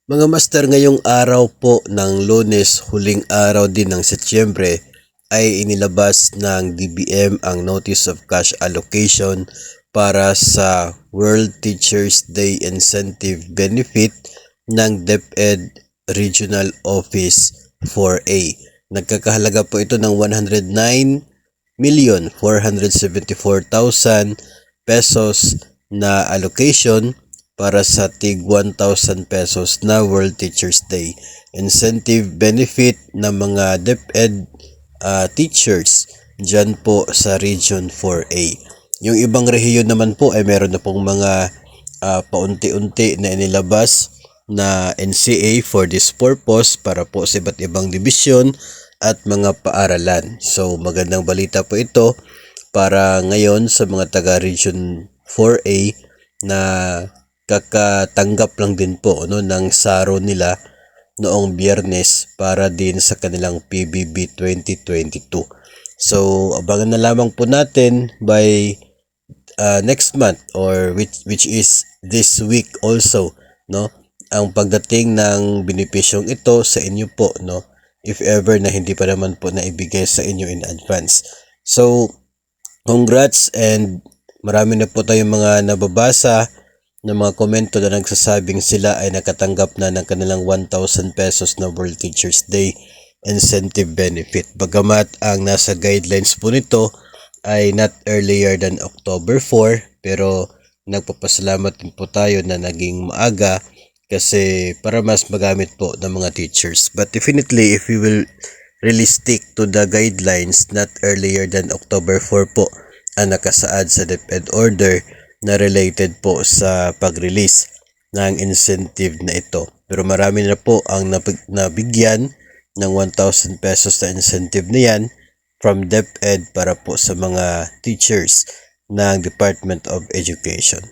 Mga master, ngayong araw po ng Lunes, huling araw din ng Setyembre, ay inilabas ng DBM ang Notice of Cash Allocation para sa World Teachers Day Incentive Benefit ng DepEd Regional Office 4A. Nagkakahalaga po ito ng 109,474,000 pesos na allocation para sa tig 1,000 pesos na World Teachers Day incentive benefit ng mga DepEd teachers dyan po sa Region 4A. Yung ibang rehiyon naman po ay meron na pong mga paunti-unti na inilabas na NCA for this purpose para po sa iba't ibang dibisyon at mga paaralan. So magandang balita po ito para ngayon sa mga taga Region 4A na kakatanggap lang din po ng SARO nila noong Biyernes para din sa kanilang PBB 2022. So abangan na lamang po natin by next month or which is this week also, ang pagdating ng benepisyong ito sa inyo po, if ever na hindi pa naman po naibigay sa inyo in advance. So congrats, and marami na po tayong mga nababasa ng mga komento na nagsasabing sila ay nakatanggap na ng kanilang 1,000 pesos na World Teachers Day incentive benefit. Bagamat ang nasa guidelines po nito ay not earlier than October 4, pero nagpapasalamat din po tayo na naging maaga kasi para mas magamit po ng mga teachers. But definitely, if we will really stick to the guidelines, not earlier than October 4 po ang nakasaad sa DepEd order na related po sa pag-release ng incentive na ito. Pero marami na po ang nabigyan ng 1,000 pesos na incentive na yan from DepEd para po sa mga teachers ng Department of Education.